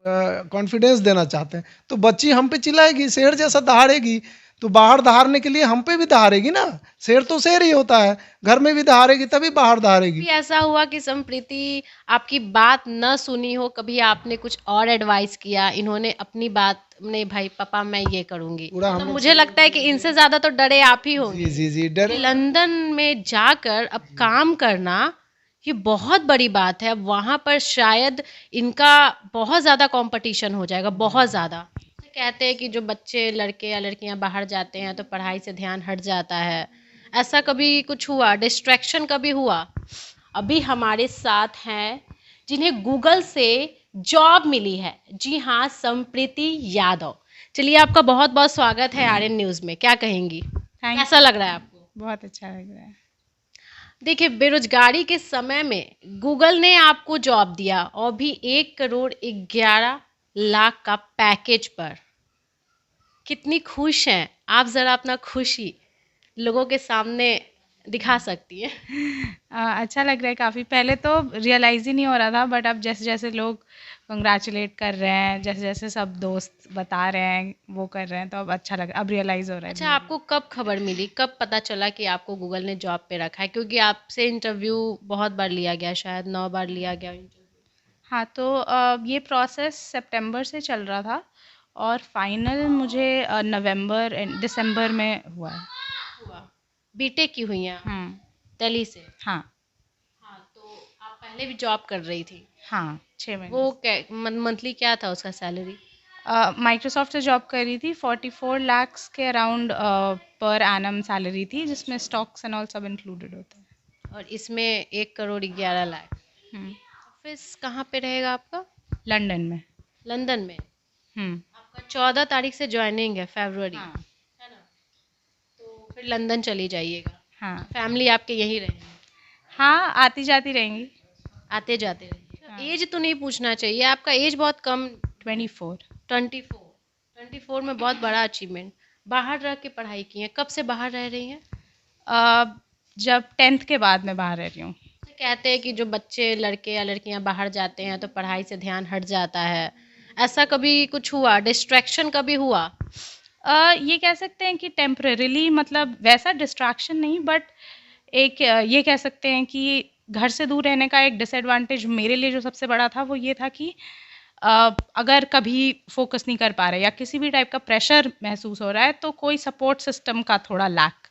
Confidence देना चाहते हैं। तो बच्ची हम पे चिल्लाएगी, शेर जैसा दहाड़ेगी, तो बाहर दहाड़ने के लिए हम पे भी दहाड़ेगी ना। शेर तो शेर ही होता है, घर में भी दहाड़ेगी तभी बाहर दहाड़ेगी। भी ऐसा हुआ कि संप्रीति आपकी बात न सुनी हो, कभी आपने कुछ और एडवाइस किया, इन्होंने अपनी बात, नहीं भाई पापा मैं ये करूंगी, पूरा हम मतलब लोग मुझे लगता है कि इनसे ज्यादा तो डरे आप ही जी होंगे। जी जी डरे। लंदन में जाकर अब काम करना ये बहुत बड़ी बात है। अब वहां पर शायद इनका बहुत ज्यादा कंपटीशन हो जाएगा, बहुत ज्यादा। कहते हैं कि जो बच्चे लड़के या लड़कियां बाहर जाते हैं तो पढ़ाई से ध्यान हट जाता है। ऐसा कभी कुछ हुआ, डिस्ट्रैक्शन कभी हुआ? अभी हमारे साथ हैं जिन्हें गूगल से जॉब मिली है। जी हाँ, संप्रीति यादव। चलिए, आपका बहुत बहुत स्वागत है आरएन न्यूज में। क्या कहेंगी, थैंक कैसा लग रहा है आपको? बहुत अच्छा लग रहा है। देखिए, बेरोजगारी के समय में गूगल ने आपको जॉब दिया, और भी 1 करोड़ 11 लाख का पैकेज पर। कितनी खुश हैं आप? जरा अपना खुशी लोगों के सामने दिखा सकती है। अच्छा लग रहा है काफ़ी। पहले तो रियलाइज़ ही नहीं हो रहा था, बट अब जैसे-जैसे लोग कंग्रेचुलेट कर रहे हैं, जैसे-जैसे सब दोस्त बता रहे हैं, वो कर रहे हैं, तो अब अच्छा लग रहा है, अब रियलाइज़ हो रहा है अच्छा, धीरे-धीरे। आपको कब खबर मिली, कब पता चला कि आपको गूगल ने जॉब पे रखा है? क्योंकि आपसे इंटरव्यू बहुत बार लिया गया, शायद 9 बार लिया गया इंटरव्यू। हाँ, तो ये प्रोसेस सितंबर से चल रहा था और फाइनल मुझे नवंबर एंड दिसंबर में हुआ है। हुआ। बीटेक की हुई हैं आप, हुँ, दिल्ली से? हाँ, हाँ, तो आप पहले भी जॉब कर रही थी। हाँ, 6 महीने। वो मंथली क्या था उसका सैलरी? माइक्रोसॉफ्ट से जॉब कर रही थी, 44 लैक्स के अराउंड पर एनम सैलरी थी, जिसमें स्टॉक्स एंड ऑल सब इंक्लूडेड होता है। और इसमें 1 करोड़ 11 लाख। हुँ, ऑफिस कहाँ पे रहेगा आपका? लंदन में। लंदन में। हुँ, आपका 14 तारीख से ज्वाइनिंग है, फरवरी, हाँ, है ना? तो फिर लंदन चली जाइएगा। हाँ। फैमिली आपके यहीं रहेंगे? हाँ, आती-जाती रहेंगी। आते जाते रहिएगा। हाँ, एज तो नहीं पूछना चाहिए, आपका एज बहुत कम। 24। 24। में बहुत बड़ा अचीवमेंट। बाहर रह के पढ़ाई की है, कब से बाहर रह रही हैं? अ, जब 10th के बाद मैं बाहर रह रही हूँ। तो कहते हैं कि जो बच्चे लड़के या लड़कियां बाहर जाते हैं तो पढ़ाई से ध्यान हट जाता है। ऐसा कभी कुछ हुआ, डिस्ट्रैक्शन कभी हुआ? ये कह सकते हैं कि टेम्परेरीली, मतलब वैसा डिस्ट्रैक्शन नहीं, बट एक ये कह सकते हैं कि घर से दूर रहने का एक डिसएडवांटेज मेरे लिए जो सबसे बड़ा था वो ये था कि अगर कभी फोकस नहीं कर पा रहे या किसी भी टाइप का प्रेशर महसूस हो रहा है तो कोई सपोर्ट सिस्टम का थोड़ा लैक।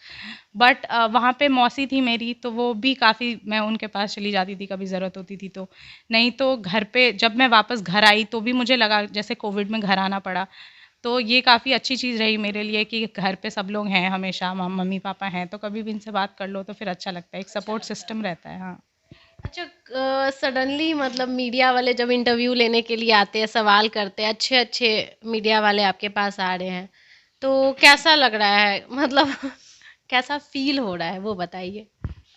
बट वहाँ पे मौसी थी मेरी, तो वो भी काफ़ी, मैं उनके पास चली जाती थी कभी ज़रूरत होती थी तो। नहीं तो घर पे जब मैं वापस घर आई तो भी मुझे लगा जैसे कोविड में घर आना पड़ा। तो ये काफ़ी अच्छी चीज़ रही मेरे लिए कि घर पे सब लोग हैं हमेशा, मम्मी पापा हैं, तो कभी भी इनसे बात कर लो तो फिर अच्छा लगता है, एक अच्छा सपोर्ट लगता है। सिस्टम रहता है। हाँ। अच्छा, सडनली मतलब मीडिया वाले जब इंटरव्यू लेने के लिए आते हैं, सवाल करते हैं, अच्छे अच्छे मीडिया वाले आपके पास आ रहे हैं, तो कैसा लग रहा है, मतलब कैसा फील हो रहा है, वो बताइए।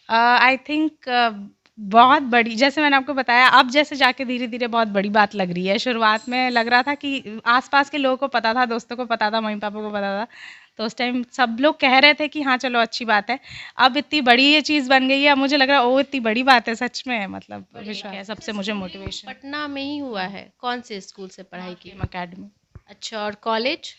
आई थिंक बहुत बड़ी, जैसे मैंने आपको बताया, अब जैसे जाके धीरे धीरे बहुत बड़ी बात लग रही है। शुरुआत में लग रहा था कि आसपास के लोगों को पता था, दोस्तों को पता था, मम्मी पापा को पता था, तो उस टाइम सब लोग कह रहे थे कि हाँ चलो अच्छी बात है। अब इतनी बड़ी ये चीज़ बन गई है, अब मुझे लग रहा है ओ इतनी बड़ी बात है सच में, मतलब विश्वास है सबसे मुझे मोटिवेशन। पटना में ही हुआ है? कौन से स्कूल से पढ़ाई की? अकेडमी। अच्छा, और कॉलेज?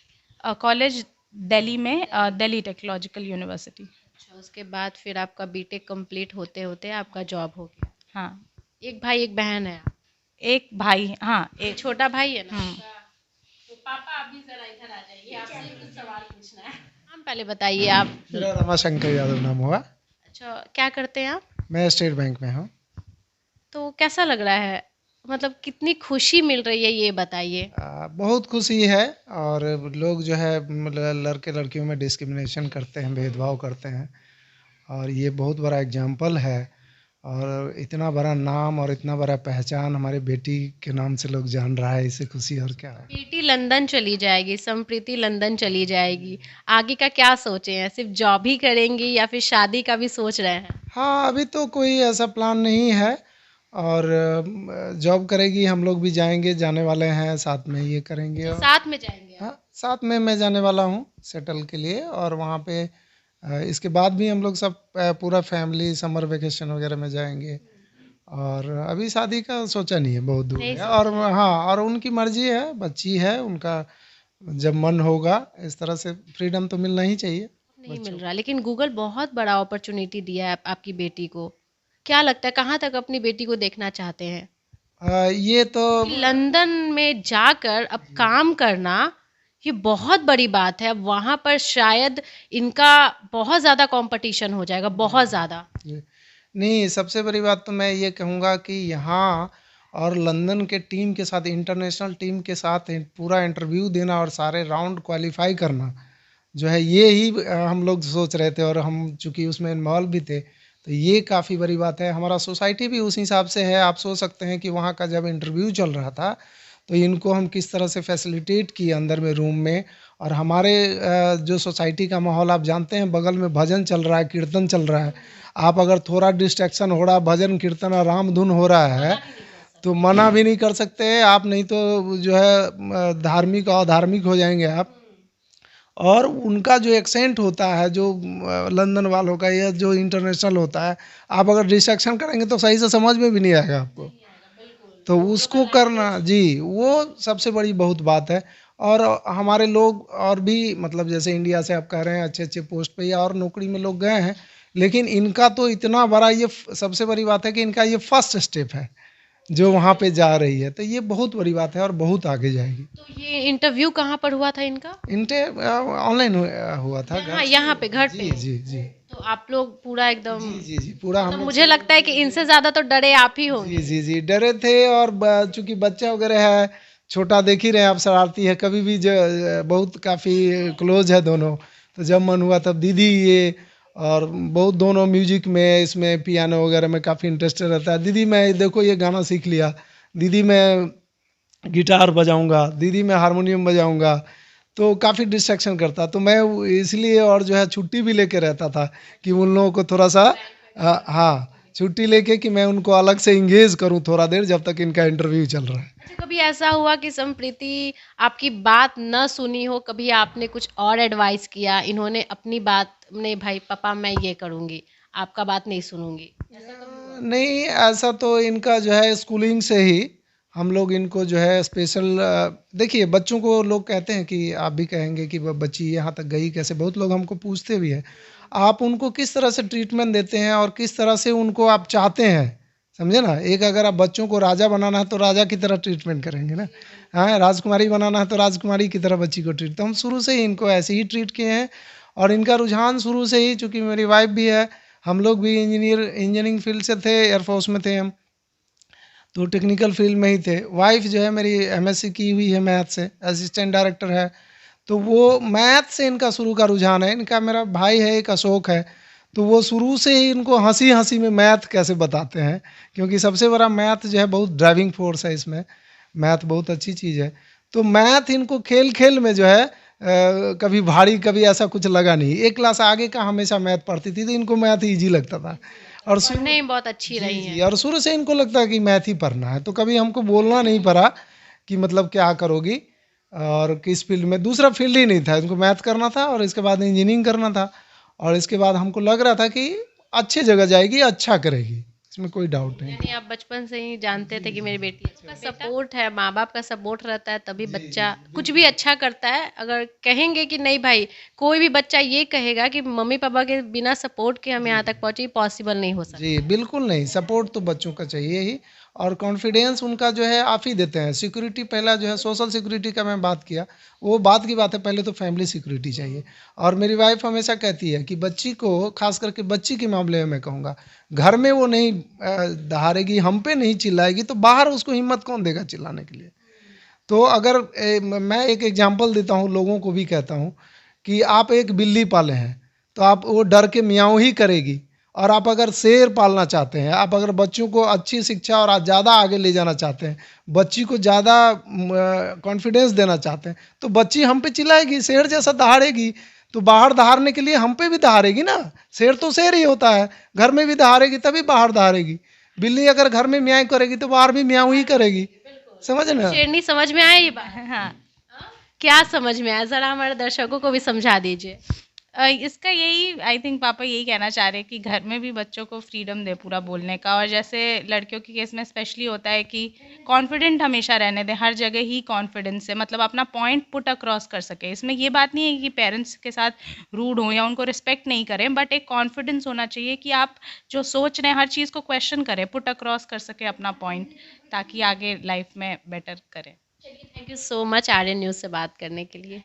कॉलेज दिल्ली में, दिल्ली टेक्नोलॉजिकल यूनिवर्सिटी। अच्छा, उसके बाद फिर आपका बीटेक कंप्लीट होते होते आपका जॉब हो गया। हाँ, एक भाई एक बहन है आप? एक भाई, हाँ ये एक। छोटा भाई है ना हम्म। आपका? तो पापा अभी जरा इधर आ जाइए, आपसे कुछ सवाल पूछना है। नाम पहले बताइए आप। मेरा रमाशंकर यादव नाम हुआ। अच्छा, क्या करते हैं आप? मैं स्टेट बैंक में हूँ। तो कैसा लग रहा है, मतलब कितनी खुशी मिल रही है, ये बताइए। बहुत खुशी है। और लोग जो है मतलब लड़के लड़कियों में डिस्क्रिमिनेशन करते हैं, भेदभाव करते हैं, और ये बहुत बड़ा एग्जाम्पल है। और इतना बड़ा नाम और इतना बड़ा पहचान हमारी बेटी के नाम से लोग जान रहा है, इससे खुशी और क्या है। बेटी लंदन चली जाएगी, संप्रीति लंदन चली जाएगी, आगे का क्या सोचे हैं? सिर्फ जॉब ही करेंगी या फिर शादी का भी सोच रहे हैं? हाँ, अभी तो कोई ऐसा प्लान नहीं है। और जॉब करेगी, हम लोग भी जाएंगे, जाने वाले हैं, साथ में ये करेंगे। अच्छा, और साथ में जाएंगे आप? हाँ, साथ में मैं जाने वाला हूँ सेटल के लिए। और वहाँ पे इसके बाद भी हम लोग सब पूरा फैमिली समर वेकेशन वगैरह में जाएंगे। और अभी शादी का सोचा नहीं है, बहुत दूर नहीं है। और हाँ, और उनकी मर्जी है, बच्ची है उनका, जब मन होगा इस तरह से फ्रीडम तो मिलना ही चाहिए नहीं बच्चों मिल रहा, लेकिन गूगल बहुत बड़ा अपॉर्चुनिटी दिया है आपकी बेटी को। क्या लगता है कहाँ तक अपनी बेटी को देखना चाहते हैं? को। ये तो कि लंदन में जाकर अब काम करना ये बहुत बड़ी बात है। अब वहाँ पर शायद इनका बहुत ज़्यादा कंपटीशन हो जाएगा, बहुत ज़्यादा। नहीं, सबसे बड़ी बात तो मैं ये कहूँगा कि यहाँ और लंदन के टीम के साथ, इंटरनेशनल टीम के साथ पूरा इंटरव्यू देना और सारे राउंड क्वालिफाई करना जो है, ये ही हम लोग सोच रहे थे, और हम चूंकि उसमें इन्वॉल्व भी थे, तो ये काफ़ी बड़ी बात है। हमारा सोसाइटी भी उस हिसाब से है। आप सोच सकते हैं कि वहाँ का जब इंटरव्यू चल रहा था, तो इनको हम किस तरह से फैसिलिटेट किए अंदर में रूम में। और हमारे जो सोसाइटी का माहौल आप जानते हैं, बगल में भजन चल रहा है, कीर्तन चल रहा है। आप अगर थोड़ा डिस्ट्रैक्शन हो रहा, भजन कीर्तन और राम धुन हो रहा है, तो मना भी नहीं कर सकते आप, नहीं तो जो है धार्मिक और अधार्मिक हो जाएंगे आप। और उनका जो एक्सेंट होता है, जो लंदन वालों का या जो इंटरनेशनल होता है, आप अगर डिस्ट्रैक्शन करेंगे तो सही से समझ में भी नहीं आएगा आपको। तो उसको करना जी, वो सबसे बड़ी बहुत बात है। और हमारे लोग और भी, मतलब जैसे इंडिया से आप कह रहे हैं अच्छे अच्छे पोस्ट पे या और नौकरी में लोग गए हैं, लेकिन इनका तो इतना बड़ा ये सबसे बड़ी बात है कि इनका ये फर्स्ट स्टेप है जो वहाँ पे जा रही है, तो ये बहुत बड़ी बात है और बहुत आगे जाएगी। तो ये इंटरव्यू कहाँ पर हुआ था इनका? इनटे ऑनलाइन हुआ था हाँ, यहाँ पे घर जी पे। जी जी तो आप लोग पूरा एकदम, जी जी जी पूरा हम मतलब लोग मुझे लगता है कि इनसे ज्यादा तो डरे आप ही होंगे। जी जी जी डरे थे। और चूंकि बच्चा वगैरह है छोटा, देख ही रहे हैं आप, शरारती है, कभी भी जो बहुत काफ़ी क्लोज है दोनों। तो जब मन हुआ तब दीदी ये, और बहुत दोनों म्यूजिक में, इसमें पियानो वगैरह में काफ़ी इंटरेस्टेड रहता है। दीदी मैं देखो ये गाना सीख लिया, दीदी मैं गिटार बजाऊंगा, दीदी मैं हारमोनियम बजाऊंगा। तो काफ़ी डिस्ट्रैक्शन करता, तो मैं इसलिए और जो है छुट्टी भी लेके रहता था कि उन लोगों को थोड़ा सा हाँ, छुट्टी लेके कि मैं उनको अलग से इंगेज करूं थोड़ा देर, जब तक इनका इंटरव्यू चल रहा है। अच्छा, कभी ऐसा हुआ कि संप्रीति आपकी बात न सुनी हो, कभी आपने कुछ और एडवाइस किया, इन्होंने अपनी बात, नहीं भाई पापा मैं ये करूँगी, आपका बात नहीं सुनूंगी, ऐसा कभी हुआ? नहीं, ऐसा तो इनका जो है स्कूलिंग से ही हम लोग इनको जो है स्पेशल, देखिए बच्चों को लोग कहते हैं कि आप भी कहेंगे कि बच्ची यहाँ तक गई कैसे, बहुत लोग हमको पूछते भी हैं। आप उनको किस तरह से ट्रीटमेंट देते हैं और किस तरह से उनको आप चाहते हैं, समझे ना। एक अगर आप बच्चों को राजा बनाना है तो राजा की तरह ट्रीटमेंट करेंगे ना। हाँ, राजकुमारी बनाना है तो राजकुमारी की तरह बच्ची को ट्रीट, तो हम शुरू से ही इनको ऐसे ही ट्रीट किए हैं। और इनका रुझान शुरू से ही, चूँकि मेरी वाइफ भी है, हम लोग भी इंजीनियरिंग फील्ड से थे, एयरफोर्स में थे हम, तो टेक्निकल फील्ड में ही थे। वाइफ जो है मेरी एमएससी की हुई है मैथ से, असिस्टेंट डायरेक्टर है। तो वो मैथ से इनका शुरू का रुझान है। इनका मेरा भाई है एक अशोक है, तो वो शुरू से ही इनको हंसी हंसी में मैथ कैसे बताते हैं, क्योंकि सबसे बड़ा मैथ जो है बहुत ड्राइविंग फोर्स है इसमें, मैथ बहुत अच्छी चीज़ है। तो मैथ इनको खेल खेल में जो है कभी भारी कभी ऐसा कुछ लगा नहीं। एक क्लास आगे का हमेशा मैथ पढ़ती थी, तो इनको मैथ ईजी लगता था। और पढ़ने में बहुत अच्छी रही जी, हैं। और शुरू से इनको लगता है कि मैथ ही पढ़ना है, तो कभी हमको बोलना नहीं पड़ा कि मतलब क्या करोगी और किस फील्ड में। दूसरा फील्ड ही नहीं था, इनको मैथ करना था और इसके बाद इंजीनियरिंग करना था। और इसके बाद हमको लग रहा था कि अच्छी जगह जाएगी, अच्छा करेगी, इसमें कोई डाउट नहीं। यानी आप बचपन से ही जानते थे कि मेरी बेटी, का सपोर्ट है, माँ बाप का सपोर्ट रहता है तभी बच्चा कुछ भी अच्छा करता है। अगर कहेंगे कि नहीं भाई, कोई भी बच्चा ये कहेगा कि मम्मी पापा के बिना सपोर्ट के हम यहाँ तक पहुँचे, पॉसिबल नहीं हो सकता। जी बिल्कुल नहीं, सपोर्ट तो बच्चों का चाहिए ही। और कॉन्फिडेंस उनका जो है आप ही देते हैं। सिक्योरिटी पहला जो है, सोशल सिक्योरिटी का मैं बात किया, वो बात की बात है, पहले तो फैमिली सिक्योरिटी चाहिए। और मेरी वाइफ हमेशा कहती है कि बच्ची को, खास करके बच्ची के मामले में मैं कहूँगा, घर में वो नहीं दहाड़ेगी, हम पे नहीं चिल्लाएगी, तो बाहर उसको हिम्मत कौन देगा चिल्लाने के लिए। तो अगर मैं एक एग्जांपल देता हूँ, लोगों को भी कहता हूँ कि आप एक बिल्ली पाले हैं, तो आप वो डर के मियाऊँ ही करेगी। और आप अगर शेर पालना चाहते हैं, आप अगर बच्चों को अच्छी शिक्षा और ज़्यादा आगे ले जाना चाहते हैं, बच्ची को ज़्यादा कॉन्फिडेंस देना चाहते हैं, तो बच्ची हम पे चिल्लाएगी, शेर जैसा दहाड़ेगी। तो बाहर दहाड़ने के लिए हम पे भी दहाड़ेगी ना। शेर तो शेर ही होता है, घर में भी दहाड़ेगी तभी बाहर दहाड़ेगी। बिल्ली अगर घर में म्याऊं करेगी तो बाहर भी म्याऊं ही करेगी, समझ ना। शेरनी समझ में आया ये बात? हाँ, क्या समझ में आया, जरा हमारे दर्शकों को भी समझा दीजिए। इसका यही आई थिंक पापा यही कहना चाह रहे हैं कि घर में भी बच्चों को फ्रीडम दे पूरा बोलने का, और जैसे लड़कियों के केस में स्पेशली होता है कि कॉन्फिडेंट हमेशा रहने दें, हर जगह ही कॉन्फिडेंस से मतलब अपना पॉइंट पुट अक्रॉस कर सके। इसमें ये बात नहीं है कि पेरेंट्स के साथ रूड हों या उनको रिस्पेक्ट नहीं करें, बट एक कॉन्फिडेंस होना चाहिए कि आप जो सोच रहे हैं हर चीज़ को क्वेश्चन करें, पुट अक्रॉस कर सके अपना पॉइंट, ताकि आगे लाइफ में बेटर करें। Thank you so much Aryan news से बात करने के लिए।